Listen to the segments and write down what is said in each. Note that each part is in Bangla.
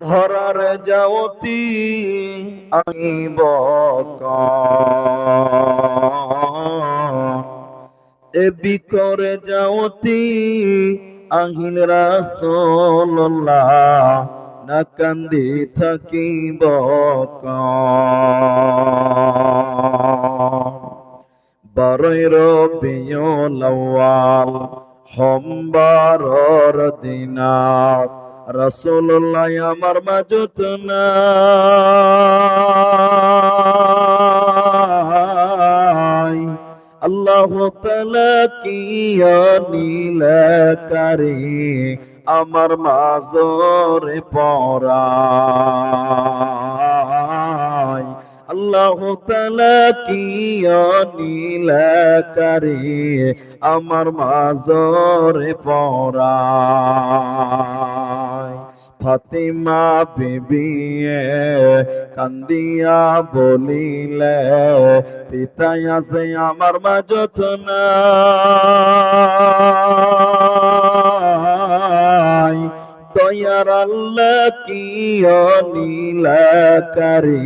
ধরার যাওতি আইব এ বিকরে যাওতি আহিল রাসূলুল্লাহ না কান্দি থাকিব বারোই রবিউল আউয়াল সোমবারর দিনাত রাসূলুল্লাহ আমার মাঝত নাই আল্লাহু তাআলা কি নীলকারী আমার মাঝরে পড়াই আল্লাহু তাআলা কি নীলকারী আমার মাঝরে পড়াই ফাতিমা বিবিয়ে কান্দিয়া বলিলে পিতাই আছে আমার মাঝত নাই দয়ার আল্লাহ কি নীলকারী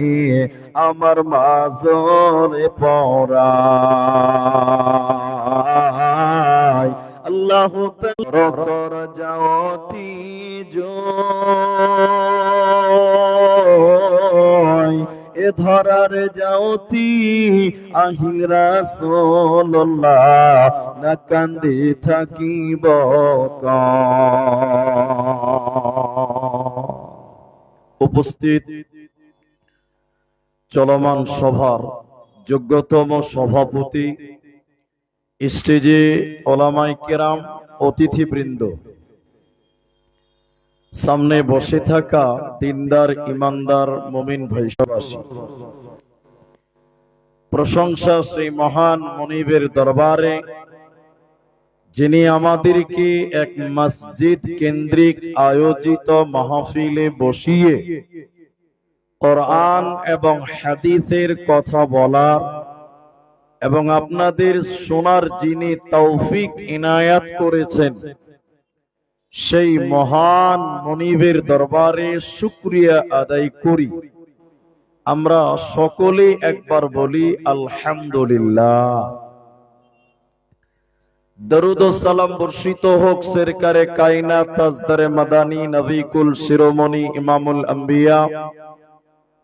আমার মাঝরে পড়াই আল্লাহু তাআলা কর যাওতি জয় এ ধরার যাওতি আহিল রাসূলুল্লাহ না কান্দি থাকিব উপস্থিত চলমান সভার যোগ্যতম সভাপতি, স্টেজে ওলামায়ে কেরাম, অতিথিবৃন্দ, সামনে বসে থাকা দিনদার ইমানদার মুমিন ভাইসবাসী, প্রশংসা সেই মহান মনিবের দরবারে যিনি আমাদেরকে এক মসজিদ কেন্দ্রিক আয়োজিত মাহফিলে বসিয়ে কোরআন এবং হাদিসের কথা বলার এবং আপনাদের শোনার যিনি তৌফিক ইনায়াত করেছেন, সেই মহান মনিবের দরবারে শুকরিয়া আদায় করি। আমরা সকলে একবার বলি আলহামদুলিল্লাহ। দরুদ ও সালাম বর্ষিত হোক সরকারে কায়নাত তাজদারে মাদানী নবী কুল শিরোমণি ইমামুল আম্বিয়া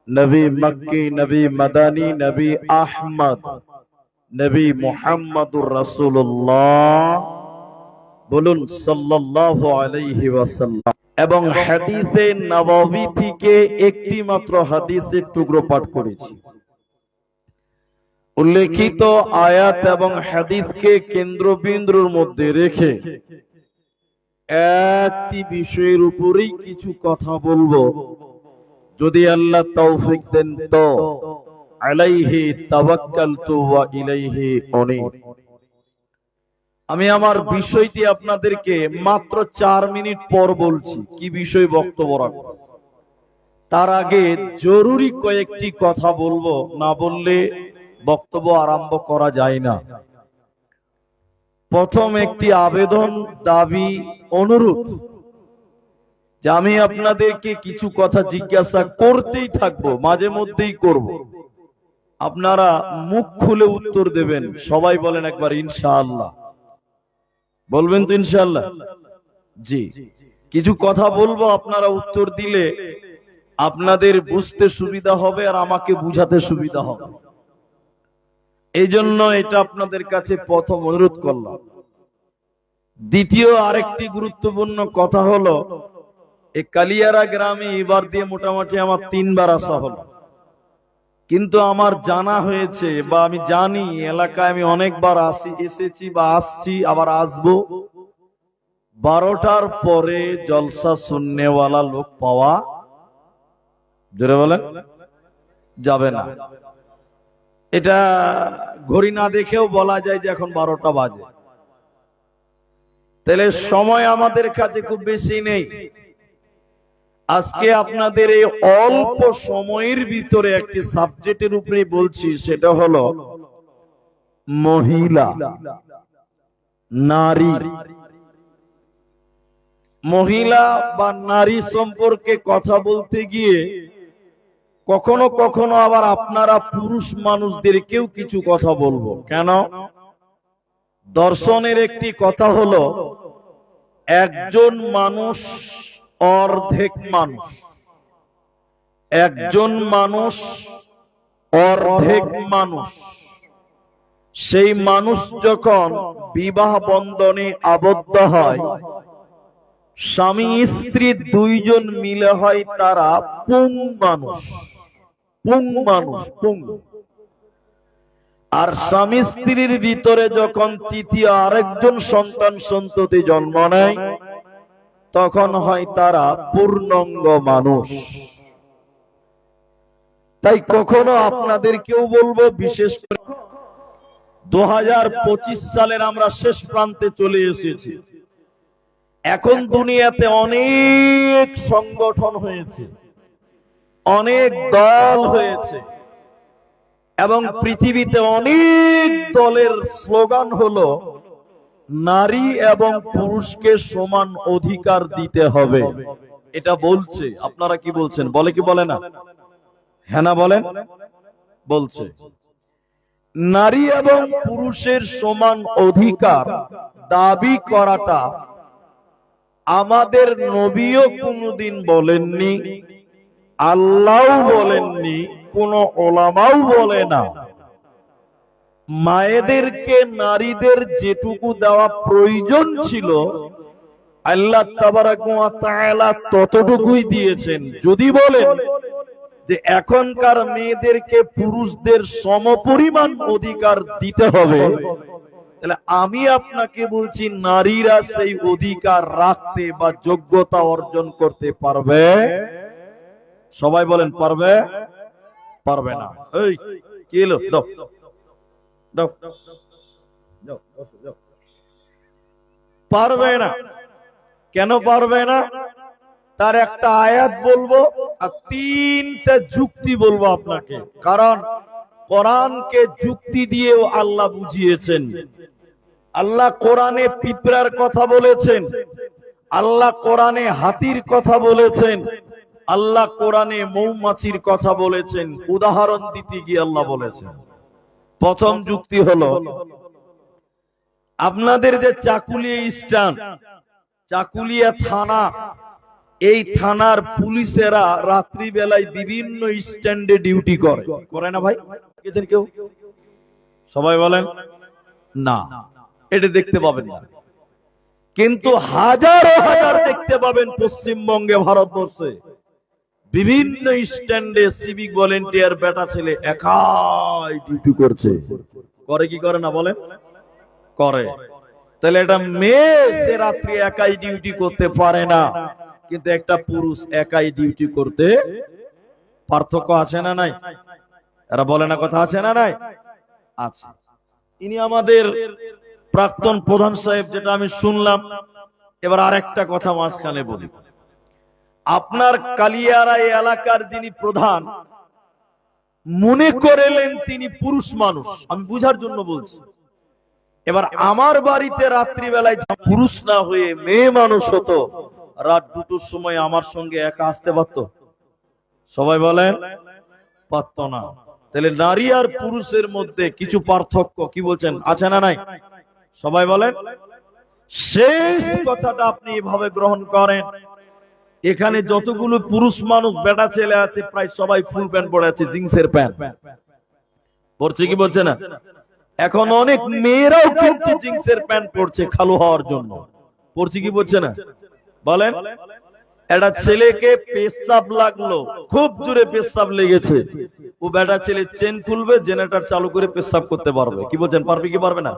নবী মক্কি নবী মাদানী নবী আহমদ নবী মুহাম্মদুর রাসূলুল্লাহ, বলুন সাল্লাল্লাহু আলাইহি ওয়াসাল্লাম। এবং হাদিসে নববী থেকে একটি মাত্র হাদিসের টুকরো পাঠ করেছি। উল্লেখিত আয়াত এবং হাদিসকে কেন্দ্রবিন্দুর মধ্যে রেখে একটি বিষয়ের উপরেই কিছু কথা বলবো, যদি আল্লাহ তৌফিক দেন তো। আলাইহি তাওয়াক্কালতু ওয়া ইলাইহি উনীব। আমি আমার বিষয়টি আপনাদেরকে মাত্র 4 মিনিট পর বলছি, কি বিষয় বক্তব্য রাখব। তার আগে জরুরি কয়েকটি কথা বলবো, না বললে বক্তব্য আরম্ভ করা যায় না। প্রথম একটি আবেদন, দাবি, অনুরোধ যে আমি আপনাদেরকে কিছু কথা জিজ্ঞাসা করতেই থাকবো, মাঝে মধ্যেই করব, আপনারা মুখ খুলে উত্তর দেবেন। সবাই বলেন একবার ইনশাআল্লাহ। বলবেন তো ইনশাআল্লাহ? জি, কিছু কথা বলবো, আপনারা উত্তর দিলে আপনাদের বুঝতে সুবিধা হবে আর আমাকে বুঝাতে সুবিধা হবে। এই জন্য এটা আপনাদের কাছে প্রথম অনুরোধ করলাম। দ্বিতীয় আরেকটি গুরুত্বপূর্ণ কথা হলো, এই কালিয়ারা গ্রামে এবার দিয়ে মোটামুটি আমার 3 বার আসা হলো, কিন্তু আমার জানা হয়েছে বা আমি জানি এলাকায় আমি অনেকবার এসেছি বা আসছি, আবার আসবো। 12টার পরে জলসা শুননেওয়ালা লোক পাওয়া, জোরে বলেন, যাবে না। এটা ঘড়ি না দেখেও বলা যায় যে এখন 12টা বাজে। তাহলে সময় আমাদের কাছে খুব বেশি নেই। আজকে আপনাদের এই অল্প সময়ের ভিতরে একটি সাবজেক্টের উপরে বলছি, সেটা হলো মহিলা, নারী। মহিলা বা নারী সম্পর্কে কথা বলতে গিয়ে কখনো কখনো আবার আপনারা পুরুষ মানুষদেরকেও কিছু কথা বলবো। কেন? দর্শনের একটি কথা হলো, একজন মানুষ অর্ধেক মানুষ। একজন মানুষ অর্ধেক মানুষ। সেই মানুষ যখন বিবাহ বন্ধনে আবদ্ধ হয়, স্বামী স্ত্রী দুইজন মিলে হয় তারা পুং মানুষ। পুং মানুষ, পুং। আর স্বামী স্ত্রীর ভিতরে যখন তৃতীয় আরেকজন সন্তান সন্ততি জন্ম নেয়, তখন হয় তারা পূর্ণাঙ্গ মানুষ। তাই কখনো আপনাদেরকেও বলবো, বিশেষ করে 2025 সালের আমরা শেষ প্রান্তে চলে এসেছি। এখন দুনিয়াতে অনেক সংগঠন হয়েছে, অনেক দল হয়েছে, এবং পৃথিবীতে অনেক দলের স্লোগান হলো নারী এবং পুরুষকে সমান অধিকার দিতে হবে। এটা বলছে। আপনারা কি বলছেন? বলে কি বলে না? হ্যাঁ না বলেন? বলছে। নারী এবং পুরুষের সমান অধিকার দাবি করাটা আমাদের নবীও কোনদিন বলেননি, আল্লাহও বলেননি, কোন ওলামাও বলে না। মায়েদেরকে নারীদের যেটুকু দেওয়া প্রয়োজন ছিল আল্লাহ তাবারাক ওয়া তাআলা ততটুকুই দিয়েছেন। যদি বলেন যে এখনকার মেয়েদেরকে পুরুষদের সমপরিমাণ অধিকার দিতে হবে, তাহলে আমি আপনাকে বলছি, নারীরা সেই অধিকার রাখতে বা যোগ্যতা অর্জন করতে পারবে? সবাই বলেন, পারবে? পারবে না। এই কি হলো? দাও দাও দাও, পারবে না। কেন পারবে না? তার একটা আয়াত বলবো আর তিনটা যুক্তি বলবো আপনাকে। কারণ কোরআনকে যুক্তি দিয়েও আল্লাহ বুঝিয়েছেন। আল্লাহ কোরআনে পিঁপড়ার কথা বলেছেন, আল্লাহ কোরআনে হাতির কথা বলেছেন, আল্লাহ কোরআনে মৌমাছির কথা বলেছেন। উদাহরণ দিতে গিয়ে আল্লাহ বলেছেন, প্রথম যুক্তি হলো, আপনাদের যে চাকুলিয়া স্ট্যান্ড, চাকুলিয়া থানা, এই থানার পুলিশেরা রাত্রি বেলায় বিভিন্ন স্ট্যান্ডে ডিউটি করে, করে না ভাই? গেছেন কেউ? সবাই বলেন না। এটা দেখতে পাবেন না, কিন্তু হাজার হাজার দেখতে পাবেন পশ্চিমবঙ্গে, ভারতবর্ষে বিভিন্ন স্ট্যান্ডে সিভিক ভলেন্টিয়ার বেটা ছেলে একাই ডিউটি করছে। করে কি করে না বলেন? করে। তাহলে একটা মেয়ে সে রাত্রি একাই ডিউটি করতে পারে না, কিন্তু একটা পুরুষ একাই ডিউটি করতে, পার্থক্য আছে না নাই? এরা বলে না, কথা আছে না নাই? আছে। ইনি আমাদের প্রাক্তন প্রধান সাহেব, যেটা আমি শুনলাম। এবার আরেকটা কথা মাঝখানে বলি। আপনার কালিয়ারা এলাকার যিনি প্রধান, মনে করলেন তিনি পুরুষ মানুষ, আমি বুঝার জন্য বলছি। এবার আমার বাড়িতে রাত্রিবেলায় পুরুষ না হয়ে মেয়ে মানুষ হতো, রাত 2টোর সময় আমার সঙ্গে একা আসতে পারত? সবাই বলেন, পারত না। তাহলে নারী আর পুরুষের মধ্যে কিছু পার্থক্য, কি বলছেন, আছে না নাই? সবাই বলেন। শেষ কথাটা আপনি এভাবে গ্রহণ করেন, এখানে যতগুলো পুরুষ মানুষ বেটা ছেলে আছে প্রায় সবাই ফুল প্যান্ট পরে আছে, জিন্সের প্যান্ট পরছে, কি বলছে না? এখন অনেক মেয়েরাও কিন্তু জিন্সের প্যান্ট পরছে খালু হওয়ার জন্য, পরছে, কি বলছে না? বলেন। একটা ছেলেকে পেশাব লাগলো, খুব জোরে পেশাব লেগেছে, ও বেটা ছেলে চেন খুলবে, জেনারেটর চালু করে পেশাব করতে পারবে, কি বলছেন? পারবে কি পারবে না?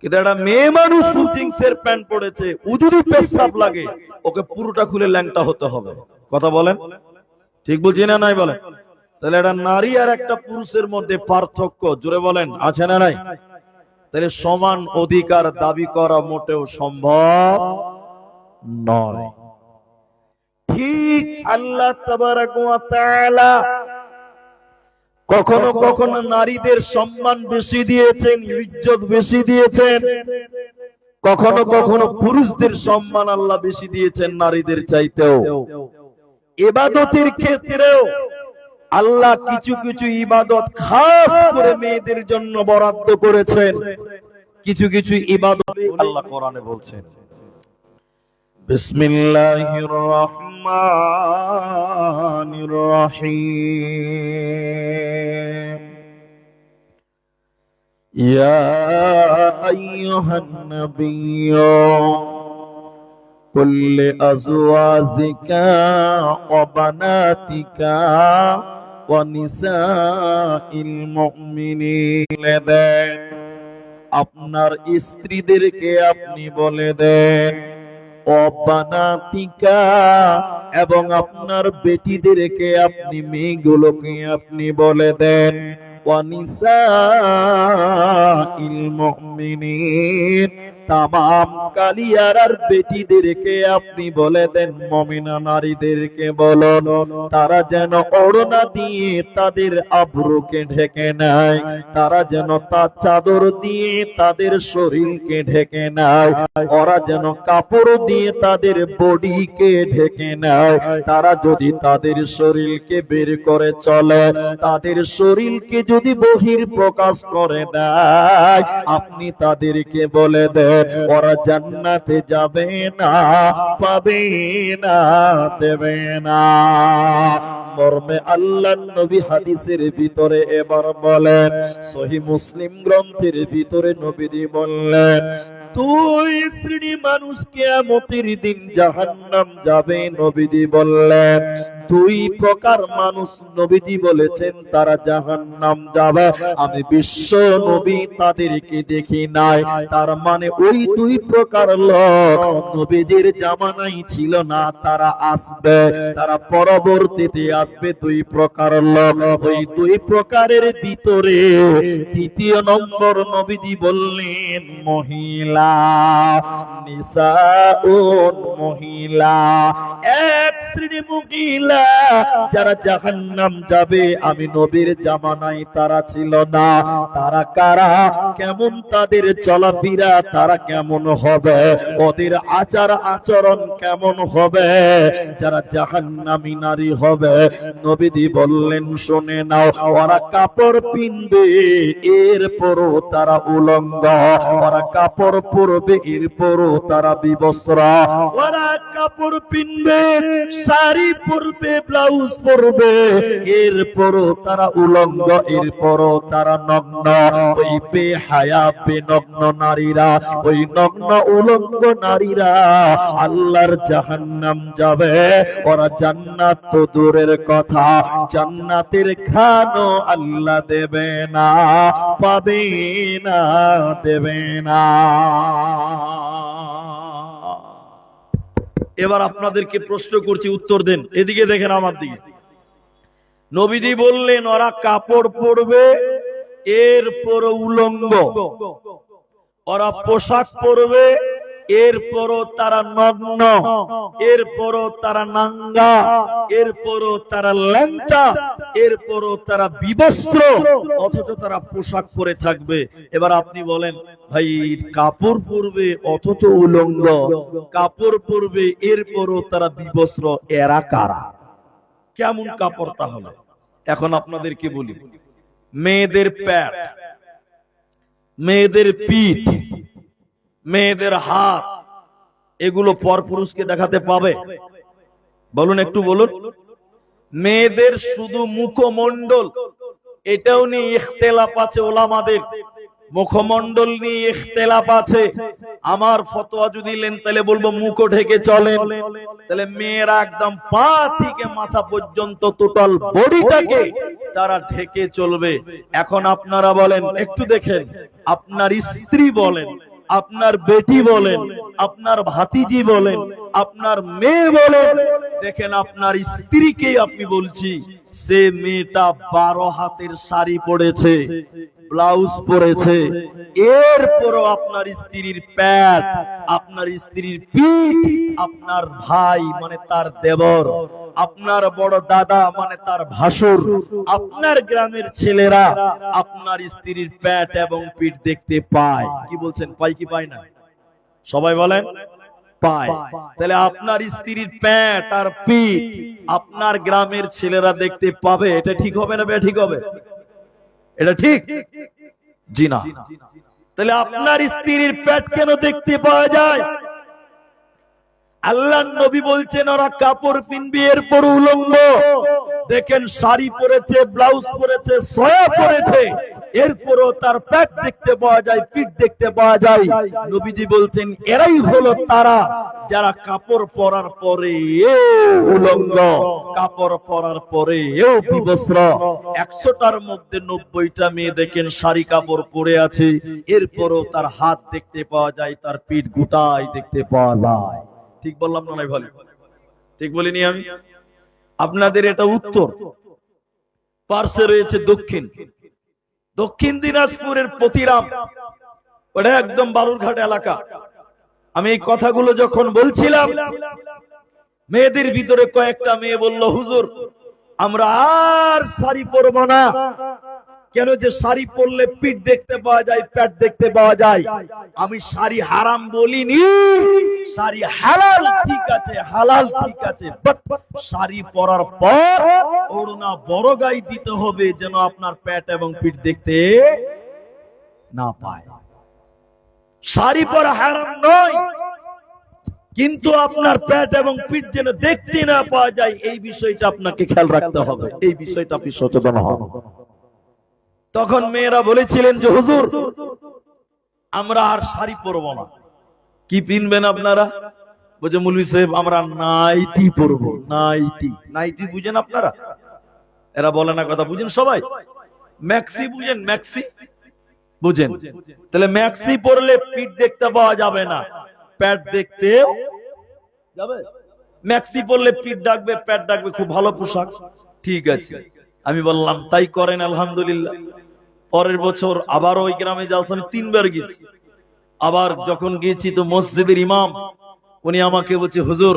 কিন্তু একটা মেয়ে মানুষ জিন্সের প্যান্ট পরেছে, ও যদি পেশাব লাগে ওকে পুরোটা খুলে ল্যাংটা হতে হবে। কথা বলেন, ঠিক বলছি না নাই? বলেন। তাহলে একটা নারী আর একটা পুরুষের মধ্যে পার্থক্য, জোরে বলেন, আছে না নাই? তাহলে সমান অধিকার দাবি করা মোটেও সম্ভব নয়। ঠিক আল্লাহ তাবারাক ওয়া তাআলা কখনো কখনো নারীদের সম্মান বেশি দিয়েছেন, ইজ্জত বেশি দিয়েছেন, কখনো কখনো পুরুষদের সম্মান আল্লাহ বেশি দিয়েছেন নারীদের চাইতেও। ইবাদতের ক্ষেত্রেও আল্লাহ কিছু কিছু ইবাদত খাস করে মেয়েদের জন্য বরাদ্দ করেছেন। কিছু কিছু ইবাদত আল্লাহ কোরআনে বলছেন, বিসমিল্লাহির রহমানির রহিম, ইয়া আইয়ুহান নাবিয়্যু কুল্লি আজওয়াজিকা ওয়া বানাতিকা ওয়া নিসাইল মুমিনিন, আপনার স্ত্রীদেরকে আপনি বলে দেন, ও বানাতিকা, এবং আপনার বেটিদেরকে আপনি, মেয়েগুলোকে আপনি বলে দেন, ওয়া নিসাইল মুমিনিন, তামাম কালিয়ারার বেটিদেরকে আপনি বলে দেন, মুমিনা নারীদেরকে বলুন, তারা যেন ওড়না দিয়ে তাদের আবরুকে ঢেকে নেয়, তারা যেন তার চাদর দিয়ে তাদের শরীরকে ঢেকে নেয়, ওরা যেন কাপড় দিয়ে তাদের বডিকে ঢেকে নেয়। তারা যদি তাদের শরীরকে বের করে চলে, তাদের শরীরকে যদি বহির প্রকাশ করে দেয়, আপনি তাদেরকে বলে দেন ওরা জান্নাতে যাবে না, পাবে না, দেবে না। মর্মে আল্লাহর নবী হাদিসের ভিতরে এবার বলেন, সহিহ মুসলিম গ্রন্থের ভিতরে নবীজি বললেন, দুই শ্রেণী মানুষ কিয়ামতের দিন জাহান্নাম যাবে। নবীজি বললেন দুই প্রকার মানুষ, নবীজি বলেছেন তারা জাহান্নাম যাবে। আমি বিশ্ব নবী তাদেরকে দেখি নাই, তার মানে ওই দুই প্রকার লোক নবীজির জামানায় ছিল না, তারা আসবে, তারা পরবর্তীতে আসবে। দুই প্রকার লোক, ওই দুই প্রকারের ভিতরে তৃতীয় নম্বর নবীজি বললেন মহিলা, নিসাউন, মহিলা, এক শ্রেণী মহিলা যারা জাহান্নাম যাবে। আমি নবীর জামানায় তারা ছিল না। তারা কারা, কেমন তাদের চলাফেরা, তারা কেমন হবে, ওদের আচার আচরণ কেমন হবে, যারা জাহান্নামী নারী হবে। নবীজি বললেন শুনে নাও, ওরা কাপড় পিনবে, এরপরও তারা উলঙ্গ, ওরা কাপড় পরবে, এরপরও তারা বিবস্ত্র, ওরা কাপড় পিনবে, শাড়ি পরবে, ব্লাউজ পরবে, এরপরও তারা উলঙ্গ, এরপরও তারা নগ্ন। ওই বেহায়া বেনগ্ন নারীরা, ওই নগ্ন উলঙ্গ নারীরা আল্লাহর জাহান্নাম যাবে। ওরা জান্নাত তো দূরের কথা, জান্নাতের ঘ্রাণও আল্লাহ দেবে না, পাবে না, দেবে না। এবার আপনাদেরকে প্রশ্ন করছি, উত্তর দেন। এদিকে দেখেন, আমার দিকে। নবীজি বললেন ওরা কাপড় পরবে, এরপর উলঙ্গ, ওরা পোশাক পরবে, এরপরও তারা নগ্ন, এরপরও তারা নাঙ্গা, এরপরও তারা ল্যাংটা, এরপরও তারা বিবস্ত্র, অথচ তারা পোশাক পরে থাকবে। এবার আপনি বলেন ভাই, কাপড় পরবে অথচ উলঙ্গ, কাপড় পরবে এরপরও তারা বিবস্ত্র, এরা কারা, কেমন কাপড় তাহলে? এখন আপনাদেরকে বলি, মেয়েদের প্যাট, মেয়েদের পিঠ, মেয়েদের হাত, এগুলো পরপুরুষকে দেখাতে পাবে? বলুন, একটু বলুন। মেয়েদের শুধু মুখমণ্ডল, এটাও নিয়ে ইখতিলাফ আছে ওলামাদের, মুখমণ্ডল নিয়ে ইখতিলাফ আছে। আমার ফতোয়া যদি নেন তাহলে বলবো মুখ ঢেকে চলেন, তাহলে মেয়েরা একদম পা থেকে মাথা পর্যন্ত টোটাল বডিটাকে তারা ঢেকে চলবে। এখন আপনারা বলেন, একটু দেখেন, আপনার স্ত্রী বলেন, আপনার বেটি বলেন, আপনার ভাতিজি বলেন, আপনার মেয়ে বলেন, দেখেন আপনার স্ত্রীকে আপনি বলছি, সে মেয়েটা 12 হাতের শাড়ি পরেছে, ব্লাউজ পরেছে, এরপরও আপনার স্ত্রীর প্যাট, আপনার স্ত্রীর পিঠ, আপনার ভাই মানে তার দেবর, আপনার বড় দাদা মানে তার ভাসুর, আপনার গ্রামের ছেলেরা আপনার স্ত্রীর প্যাট এবং পিঠ দেখতে পায়। কি বলছেন, পায় কি পায় না? সবাই বলেন পায়। তাহলে আপনার স্ত্রীর প্যান্ট আর পিঠ আপনার গ্রামের ছেলেরা দেখতে পাবে, এটা ঠিক হবে না ঠিক হবে? এটা ঠিক? জি না। তাহলে আপনার স্ত্রীর পেট কেন দেখতে পাওয়া যায়? আল্লাহর নবী বলছেন ওরা কাপড় পিনবে এরপর উলঙ্গ। দেখেন শাড়ি পরেছে, ব্লাউজ পরেছে, সয়া পরেছে, এরপরও তার পেট দেখতে পাওয়া যায়, পিঠ দেখতে পাওয়া যায়। নবীজি বলছেন এরাই হলো তারা যারা কাপড় পরার পরে উলঙ্গ, কাপড় পরার পরে বিবস্ত্র। 100টার মধ্যে 90টা মেয়ে দেখেন শাড়ি কাপড় পরে আছে, এরপরও তার হাত দেখতে পাওয়া যায়, তার পিঠ গোটাই দেখতে পাওয়া যায়। ঠিক বললাম না নাই ভালো? ঠিক বলিনি আমি? আপনাদের এটা উত্তর, পার্শ্বে রয়েছে দক্ষিণ। দক্ষিণ দিনাজপুরের পতিরাম, ওটা একদম বালুরঘাট এলাকা। আমি এই কথাগুলো যখন বলছিলাম, মেয়েদের ভিতরে কয়েকটা মেয়ে বলল হুজুর আমরা আর শাড়ি পরবো না। কেন? যে শাড়ি পরলে পিঠ দেখতে পাওয়া যায়, পেট দেখতে পাওয়া যায়। আমি শাড়ি হারাম বলিনি, শাড়ি হালাল ঠিক আছে, হালাল ঠিক আছে। শাড়ি পরার পর ওড়না বড় গায়ে দিতে হবে যেন আপনার পেট এবং পিঠ দেখতে না পায়। শাড়ি পরা হারাম নয়, কিন্তু আপনার পেট এবং পিঠ যেন দেখতে না পাওয়া যায়, এই বিষয়টা আপনাকে খেয়াল রাখতে হবে, এই বিষয়টা আপনি সচেতন হন। তখন মেয়েরা বলেছিলেন যে হুজুর আমরা আর শাড়ি পরবো না। কি পিনবেন আপনারা? বলছে মৌলভী সাহেব আমরা নাইটি পরবো। নাইটি, নাইটি বুঝেন আপনারা? এরা বলে না কথা, বুঝেন সবাই? ম্যাক্সি বুঝেন? ম্যাক্সি বুঝেন? তাহলে ম্যাক্সি পরলে পিঠ দেখতে পাওয়া যাবে না, পেট দেখতে যাবে। ম্যাক্সি পরলে পিঠ ডাকবে, পেট ডাকবে, খুব ভালো পোশাক। ঠিক আছে, আমি বললাম তাই করেন, আলহামদুলিল্লাহ। পরের বছর আবার ওই গ্রামে যাওয়া, আমি 3 বার গেছি। আবার যখন গিয়েছি তো মসজিদের ইমাম উনি আমাকে বলছে হুজুর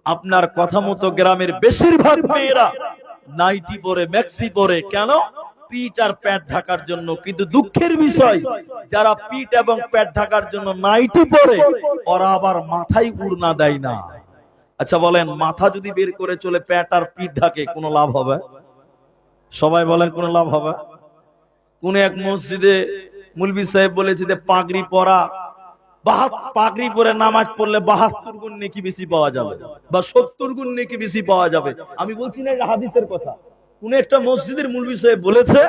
আপনার কথা মতো গ্রামের বেশিরভাগ মেয়েরা নাইটি পরে, ম্যাক্সি পরে। কেন? পিঠ আর পেট ঢাকার জন্য। কিন্তু দুঃখের বিষয় যারা পিঠ এবং পেট ঢাকার জন্য নাইটি পরে ওরা আবার মাথায় উড়না দেয় না। আচ্ছা বলেন, মাথা যদি বের করে চলে পেট আর পিঠ ঢাকে কোনো লাভ হবে? সবাই বলেন কোনো লাভ হবে? কোন এক মসজিদে মৌলভী সাহেব বলেছে যে পাগড়ি পরা, পাগড়ি পরে নামাজ পড়লে 72 গুণ নেকি বেশি পাওয়া যাবে বা 70 গুণ নেকি বেশি পাওয়া যাবে। আমি বলছি না এটা হাদিসের কথা, কোন একটা মসজিদের মৌলভী সাহেব বলেছে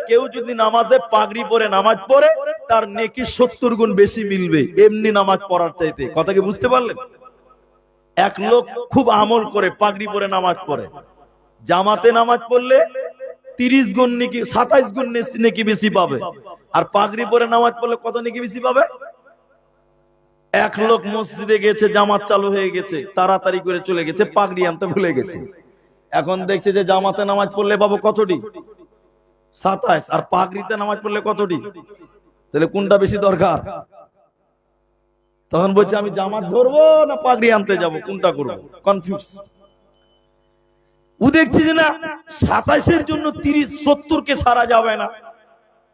কেউ যদি নামাজে পাগড়ি পরে নামাজ পড়ে তার নেকি 70 গুণ বেশি মিলবে এমনি নামাজ পড়ার চাইতে। কথা কি বুঝতে পারলেন? এক লোক খুব আমল করে পাগড়ি পরে নামাজ পড়ে, জামাতে নামাজ পড়লে 30 গুণ নেকি, 27 গুণ নেকি বেশি পাবে। আর পাগড়ি পরে নামাজ পড়লে কত নেকি বেশি পাবে? এক লোক মসজিদে গেছে, জামাত চালু হয়ে গেছে, তাড়াতাড়ি করে চলে গেছে, পাগড়ি আনতে ভুলে গেছে। এখন দেখছে যে জামাতে নামাজ পড়লে পাবো কতটি? 27। আর পাগড়িতে নামাজ পড়লে কতটি? তাহলে কোনটা বেশি দরকার? তখন বলছে আমি জামাত ধরবো না পাগড়ি আনতে যাব, কোনটা করবো? কনফিউজ। ও দেখছি যে না 27-এর জন্য 30-70 কে ছাড়া যাবে না,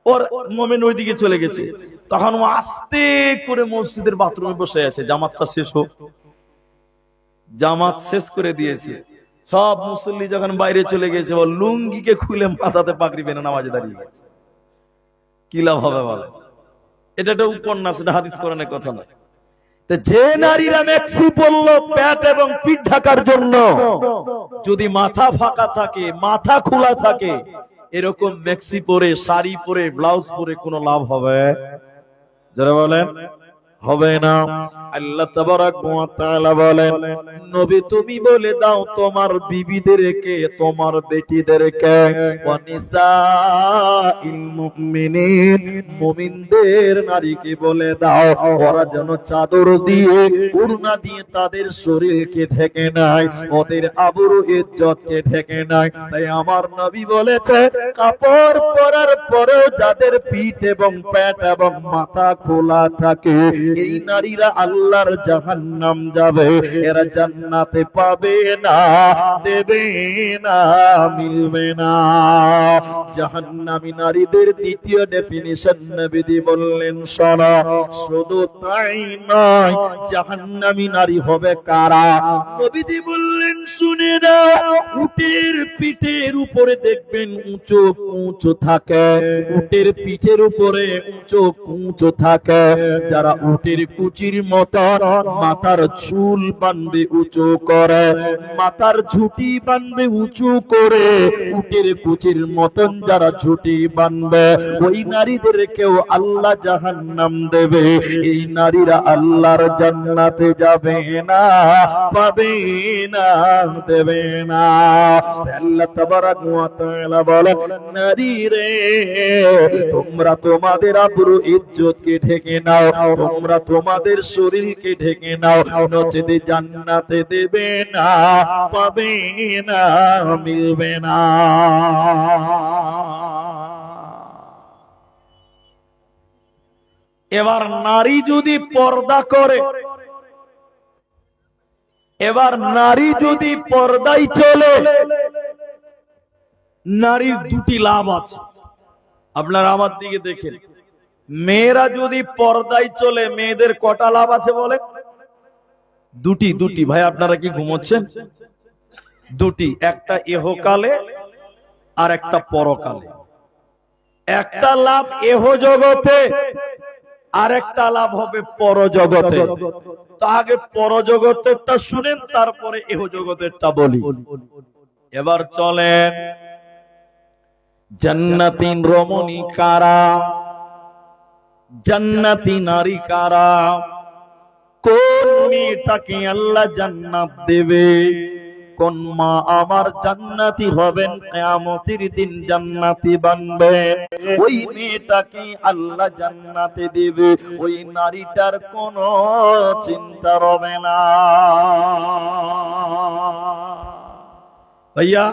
ওর মোমেন ওইদিকে চলে গেছে। তখন ও আস্তে করে মসজিদের বাথরুমে বসে আছে, জামাতটা শেষ হোক। জামাত শেষ করে দিয়েছে, সব মুসল্লি যখন বাইরে চলে গেছে, ও লুঙ্গিকে খুলে মাথাতে পাগড়ি বেঁধে নামাজে দাঁড়িয়ে গেছে। কি লাভ হবে বলে? এটা একটা উপন্যাস, এটা হাদিস কোরআনের কথা নয়। যে নারীরা ম্যাক্সি পরলো পেট এবং পিঠ ঢাকার জন্য, যদি মাথা ফাঁকা থাকে, মাথা খোলা থাকে, এরকম ম্যাক্সি পরে, শাড়ি পরে, ব্লাউজ পরে কোনো লাভ হবে? যারা বলেন হবে না। আল্লাহ তাবারাক ওয়া তাআলা বলেন নবী তুমি বলে দাও তোমার বিবিদেরকে, তোমার বেটিদেরকে, ওয়া নিসাইল মুমিনিন মুমিনদের নারীকে বলে দাও ওরা যেন চাদর দিয়ে, ওড়না দিয়ে তাদের শরীরকে ঢেকে নেয়, ওদের আবরু ইজ্জতকে ঢেকে নেয়। তাই আমার নবী বলেছে কাপড় পরার পরেও যাদের পিঠ এবং পেট এবং মাথা খোলা থাকে এই নারীরা আল্লাহ আল্লাহর জাহান্নাম যাবে, এরা জান্নাতে পাবে না, দেবে না, মিলবে না। জাহান্নামী নারীদের দ্বিতীয় ডেফিনিশন নবীজি বললেন, শোনো, শুধু তাই নয়, জাহান্নামী নারী হবে কারা? নবীজি বললেন, শুনে নাও, উটের পিঠের উপরে দেখবেন উঁচু উঁচু থাকে, উটের পিঠের উপরে উঁচু উঁচু থাকে, যারা উটের কুচির মতন মাথার চুল বাঁধবে উঁচু করে, মাথার ঝুঁটি বাঁধবে উঁচু করে, উটের কুচির মতন যারা ঝুঁটি বাঁধবে, ওই নারীদের কেউ আল্লাহ জাহান্নাম দেবে। এই নারীরা আল্লাহর জান্নাতে যাবে না, পাবে না, দেবে না। আল্লাহ তাবারাক ওয়া তাআলা বলেন, নারী রে, তোমরা তোমাদের আবরু ইজ্জতকে ঢেকে নাও, তোমরা তোমাদের শরীরকে ঢেকে নাও, নচেত জান্নাতে দেবে না, পাবে না, মিলবে না। এবার নারী যদি পর্দা করে, এবার নারী যদি পর্দায় চলে, নারীর দুটি লাভ আছে। আপনারা আমার দিকে দেখেন, মেয়েরা যদি পর্দায় চলে মেয়েদের কটা লাভ আছে বলে? দুটি। দুটি। ভাই আপনারা কি ঘুমোচ্ছেন? দুটি। একটা ইহকালে আর একটা পরকালে। একটা লাভ এহ জগতে, আর একটা লাভ হবে পরজগতে। তো আগে পরজগতেরটা শুনেন, তারপরে এহ জগতেরটা বলি। এবার চলেন, জান্নাতিন রমণী কারা? জান্নাতি নারী কারা? কোন মেয়েটাকে আল্লাহ জান্নাত দেবে? কোন মা আমার জান্নাতি হবেন, কিয়ামতের দিন জান্নাতি বানবেন, ওই মেয়েটাকে আল্লাহ জান্নাতে দেবে। ওই নারীটার কোনো চিন্তা হবে না। ভাইয়া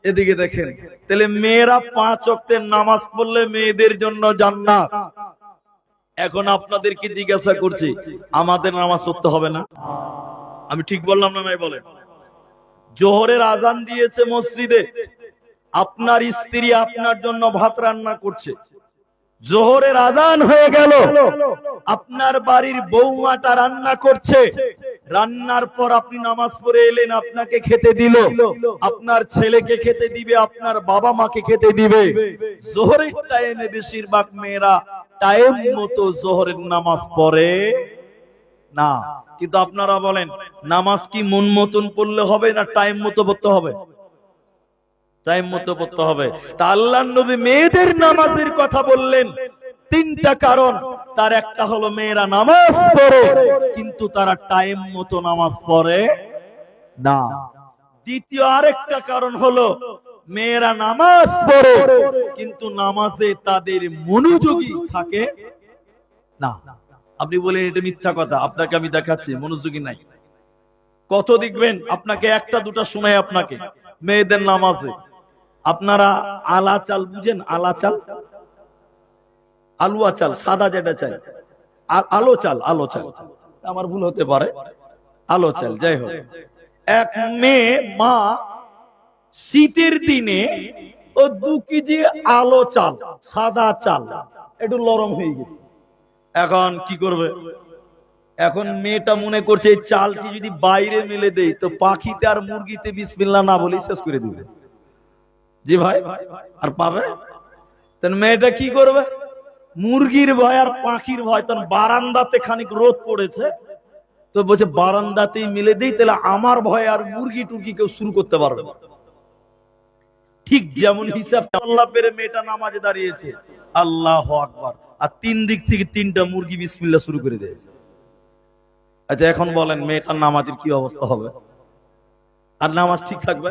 এদিকে দেখেন, তাহলে মেয়েরা 5 ওয়াক্তের নামাজ পড়লে মেয়েদের জন্য জান্নাত। এখন আপনাদেরকে জিজ্ঞাসা করছি, আমাদের নামাজ পড়তে হবে না? আমি ঠিক বললাম না? নাই বলেন। জোহরের আজান দিয়েছে মসজিদে, আপনার স্ত্রী আপনার জন্য ভাত রান্না করছে, জোহরের আজান হয়ে গেল, আপনার বাড়ির বৌমাটা রান্না করছে, রান্নার পর আপনি নামাজ পড়ে এলেন, আপনাকে খেতে দিল, আপনার ছেলেকে খেতে দিবে, আপনার বাবা মাকে খেতে দিবে। জোহরের টাইমে বেশিরভাগ মেয়েরা টাইম মতো জোহরের নামাজ পড়ে না। কিন্তু আপনারা বলেন, নামাজ কি মন মতন পড়লে হবে না টাইম মতো পড়তে হবে? টাইম মতো পড়তে হবে। তা আল্লাহর নবী মেয়েদের নামাজের কথা বললেন 3টা কারণ। তার একটা হলো মেয়েরা নামাজ পড়ে, কিন্তু তারা টাইম মতো নামাজ পড়ে না। দ্বিতীয় আরেকটা কারণ হলো মেয়েরা নামাজ পড়ে, কিন্তু নামাজে তাদের মনোযোগী থাকে না। আপনি বলেন এটা মিথ্যা কথা, আপনাকে আমি দেখাচ্ছি মনোযোগী নাই। কত দেখবেন, আপনাকে একটা দুটা শোনাই আপনাকে। মেয়েদের নামাজে আপনারা আলা চাল বুঝেন? আলা চাল, আলুয়া চাল, সাদা যেটা চাই, আলো চাল, আলো চাল, আমার ভুল হতে পারে, আলো চাল, যাই হোক। এক মেয়ে মা শীতের দিনে ও 2 কেজি আলো চাল, সাদা চাল একটু নরম হয়ে গেছে। এখন কি করবে? এখন মেয়েটা মনে করছে এই চালটি যদি বাইরে মেলে দেই তো পাখিতে আর মুরগিতে বিসমিল্লাহ না বলে শেষ করে দিবে। জি ভাই, আর পাবে? তখন মেয়েটা কি করবে? মুরগির ভয় আর পাখির ভয়। তখন বারান্দাতে খানিক রোদ পড়েছে, তো বলছে বারান্দাতেই মিলে দেই, তাহলে আমার ভয় আর মুরগি টুরগি কেউ শুরু করতে পারবে না। ঠিক যেমন হিসাব আল্লাহ পেরে মেয়েটা নামাজে দাঁড়িয়েছে, আল্লাহু আকবার, আর 3 দিক থেকে 3টা মুরগি বিসমিল্লাহ শুরু করে দিয়েছে। আচ্ছা এখন বলেন মেয়েটার নামাজের কি অবস্থা হবে? আর নামাজ ঠিক থাকবে?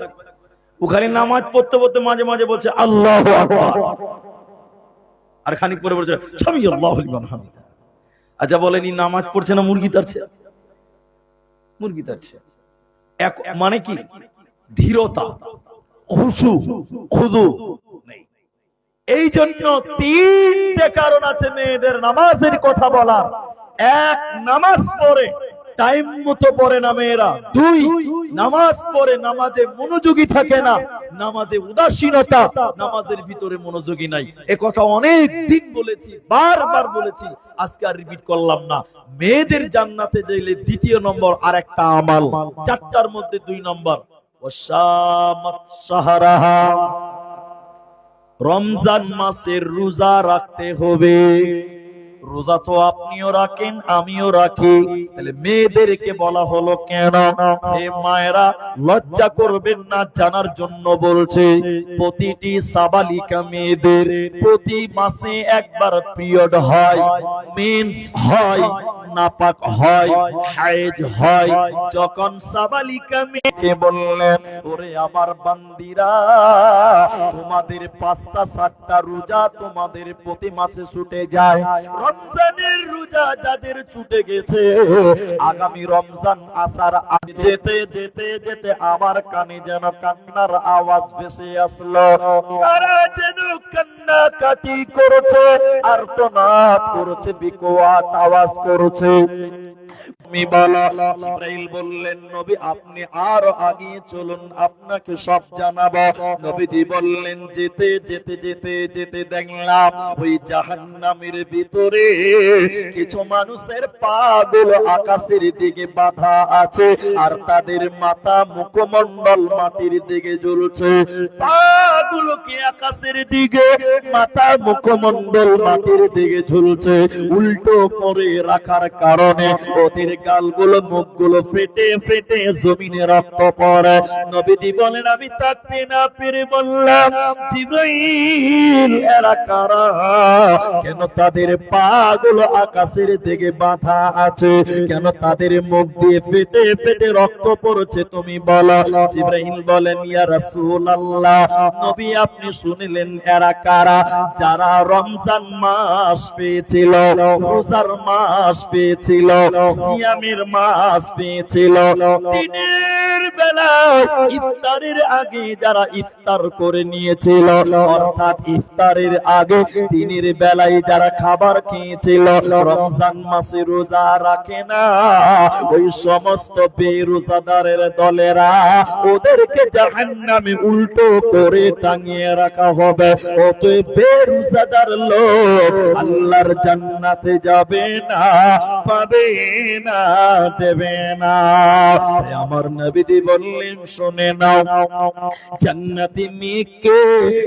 ওখানে নামাজ পড়তে পড়তে মাঝে মাঝে বলছে আল্লাহু আকবার, আর খানিক পরে বলছে সামি আল্লাহু লিমান হামিদা। আচ্ছা বলেন এই নামাজ পড়ছে না মুরগি তাড়ছে? মুরগি তাড়ছে। এক মানে কি? ধীরতা, খুশু, খুদু নেই। এই জন্য 3টে কারণ আছে মেয়েদের নামাজের কথা বলার। এক, নামাজ পড়ে টাইম মতো পড়ে না মেয়েরা। দুই, নামাজ পড়ে নামাজে মনোযোগী থাকে না, নামাজে উদাসীনতা, নামাজের ভিতরে মনোযোগী নাই। এ কথা অনেক দিন বলেছি, বারবার বলেছি, আজকে আর রিপিট করলাম না। মেয়েদের জান্নাতে যাইলে দ্বিতীয় নম্বর আর একটা আমাল, চারটার মধ্যে 2 নম্বর, ওয়াসামাত শাহরাহা, রমজান মাসের রোজা রাখতে হবে। রোজা তো আপনিও রাখেন, আমিও রাখি, তাহলে মেয়েদেরকে বলা হলো কেন? হে মায়েরা, লজ্জা করবেন না, জানার জন্য বলছে। প্রতিটি সাবালিকা মেয়েদের প্রতি মাসে একবার পিরিয়ড হয়, মেন্স হয়, নাপাক হয়, হায়েজ হয়। যখন সাবালিকা মেয়েকে বললেন, ওরে আমার বান্দিরা, তোমাদের 5টা 7টা রোজা তোমাদের প্রতি মাসে ছুটে যায়। রমজানের রোজা যাদের ছুটে গেছে, আগামী রমজান আসার আগে যেতে যেতে যেতে আমার কানে যেন কান্নার আওয়াজ ভেসে আসলো। তারা যেন কান্নাকাটি করেছে, আর্তনাদ করেছে, বিকট আওয়াজ করেছে। তুমি বলো। জিবরাইল বললেন, নবী আপনি আরো আগিয়ে চলুন, আপনাকে সব জানাবো। নবীজি বললেন, যেতে যেতে যেতে যেতে দেখলাম ওই জাহান্নামের ভিতরে কিছু মানুষের পা গুলো আকাশের দিকে বাঁধা আছে, আর তাদের মাথা মুখমণ্ডল মাটির দিকে ঝুলছে। পা গুলো কি আকাশের দিকে, মাথা মুখমণ্ডল মাটির দিকে ঝুলছে। উল্টো করে রাখার কারণে ওদের গালগুলো মুখগুলো ফেটে ফেটে জমিনে রক্ত পড়ে। নবীজি বলেন, আমি থাকতে না পেরে বললাম, জিবরাইল এরা কারা? কেন তাদের পা গুলো আকাশের দিকে বাঁধা আছে? কেন তাদের মুখ দিয়ে ফেটে ফেটে রক্ত পড়ছে? তুমি বলো। জিবরাইল বলেন, ইয়া রাসূলুল্লাহ, নবী আপনি শুনলেন এরা কারা? যারা রমজান মাস পেয়েছিল, রোজার মাস পেয়েছিল, সিয়ামের মাস পেয়েছিল, দিনের বেলায় ইফতারের আগে যারা ইফতার করে নিয়েছিল, অর্থাৎ ইফতারের আগে দিনের বেলায় যারা খাবার খেয়েছিল, রমজান মাসে রোজা রাখে না, ওই সমস্ত বেরোজাদারের দলেরা, ওদেরকে জাহান্নামে উল্টো করে টাঙিয়ে রাখা হবে। অতএব বেরোজাদার লোক আল্লাহর জান্নাতে যাবে না, পাবে না, দেবে না। আমার নবীজি বললেন, শুনে নাও, জান্নাতি মেয়েকে,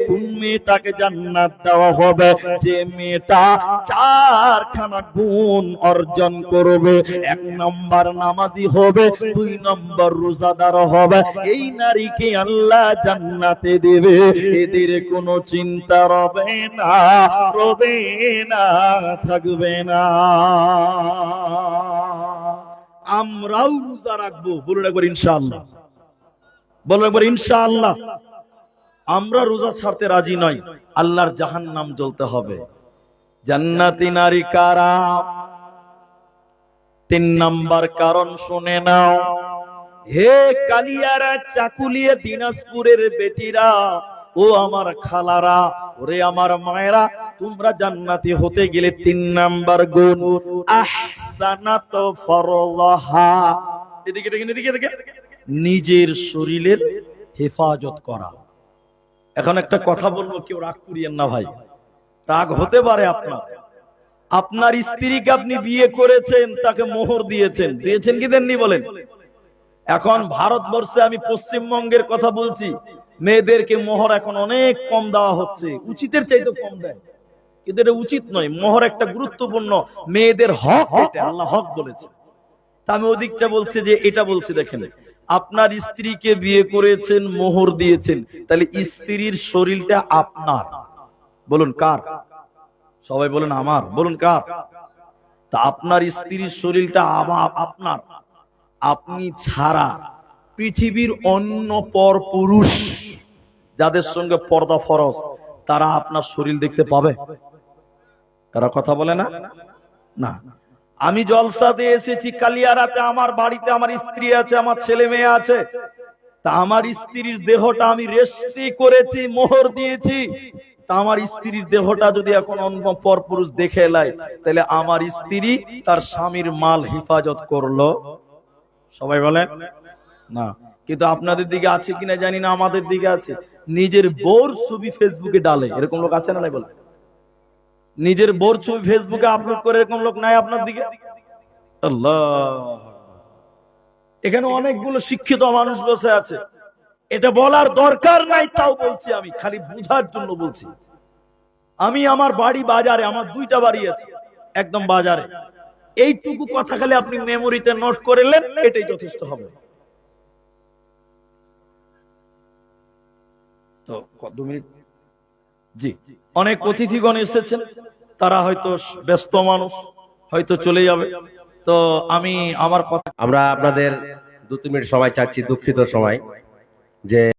কোন মেয়েটাকে জান্নাত দেওয়া হবে? যে মেয়েটা 4খানা গুণ অর্জন করবে। 1 নম্বর নামাজি হবে, 2 নম্বর রোজাদার হবে। এই নারীকে আল্লাহ জান্নাতে দেবে, এদের কোনো চিন্তা রবে না, রবে না, থাকবে না। আমরাও রোজা রাখবো, বলুন একবার ইনশাআল্লাহ, বলুন একবার ইনশাআল্লাহ। আমরা রোজা ছাড়তে রাজি নই, আল্লাহর জাহান্নাম জ্বলতে হবে। জান্নাতি নারী কারা? 3 নম্বর কারণ শুনে নাও। হে কালিয়ারা, চাকুলিয়া, দিনাজপুরের বেটিরা, ও আমার খালারা, ওরে আমার মায়েরা, তোমরা জান্নাতি হতে গেলে 3 নম্বর গুণ, আহসানাত ফরলাহা। এদিকে দেখেন, এদিকে দেখেন, নিজের শরীরের হেফাজত করা। এখন একটা কথা বলবো, কেউ রাগ করিয়েন না ভাই, রাগ হতে পারে আপনার। আপনার স্ত্রীকে আপনি বিয়ে করেছেন, তাকে মোহর দিয়েছেন, দিয়েছেন কি দেননি বলেন? এখন ভারতবর্ষে, আমি পশ্চিমবঙ্গের কথা বলছি, মেয়েদেরকে মোহর এখন অনেক কম দেওয়া হচ্ছে, উচিতের চাইতে কম দেয়, কিন্তু এটা উচিত নয়। মোহর একটা গুরুত্বপূর্ণ মেয়েদের হক, এটা আল্লাহ হক বলেছে। তা আমি ওদিকটা বলছি যে এটা বলছি, দেখেন, আপনার স্ত্রীকে বিয়ে করেছেন, মোহর দিয়েছেন, তাহলে স্ত্রীর শরীরটা আপনার। বলুন কার? সবাই বলুন আমার। বলুন কার? তা আপনার স্ত্রীর শরীরটা আপনার। আপনি ছাড়া পৃথিবীর অন্য পর পুরুষ যাদের সঙ্গে পর্দা ফরজ, তারা আপনার শরীর দেখতে পাবে? তারা কথা বলে না? না। আমি জলসাতে এসেছি কালিয়ারাতে, আমার বাড়িতে আমার স্ত্রী আছে, আমার ছেলে মেয়ে আছে, তা আমার স্ত্রীর দেহটা আমি রেজিস্ট্রি করেছি, মোহর দিয়েছি, তা আমার স্ত্রীর দেহটা যদি এখন অন্য পরপুরুষ দেখে এলায়, তাহলে আমার স্ত্রী তার স্বামীর মাল হেফাজত করলো? সবাই বলেন না। কিন্তু আপনাদের দিকে আছে কিনা জানি না, আমাদের দিকে আছে। নিজের বউর ছবি ফেসবুকে ডালে, এরকম লোক আছে না নাই বলে? নিজের বউর ছবি ফেসবুকে আপলোড করে এরকম লোক নাই আপনার দিকে? আল্লাহ, এখানে অনেকগুলো শিক্ষিত মানুষ বসে আছে। এটা বলার দরকার নাই, তাও বলছি, আমি খালি বুঝার জন্য বলছি। আমি আমার বাড়ি বাজারে, আমার 2টা বাড়ি আছে একদম বাজারে। এইটুকু কথা খালি আপনি মেমোরিতে নোট করলেন, এটাই যথেষ্ট হবে। তো 2 মিনিট। জি, অনেক অতিথিগণ এসেছেন, তারা হয়তো ব্যস্ত মানুষ, হয়তো চলে যাবে। তো আমি আমার কথা, আমরা আপনাদের 2-3 মিনিট সময় চাচ্ছি, দুঃখিত সময়, যে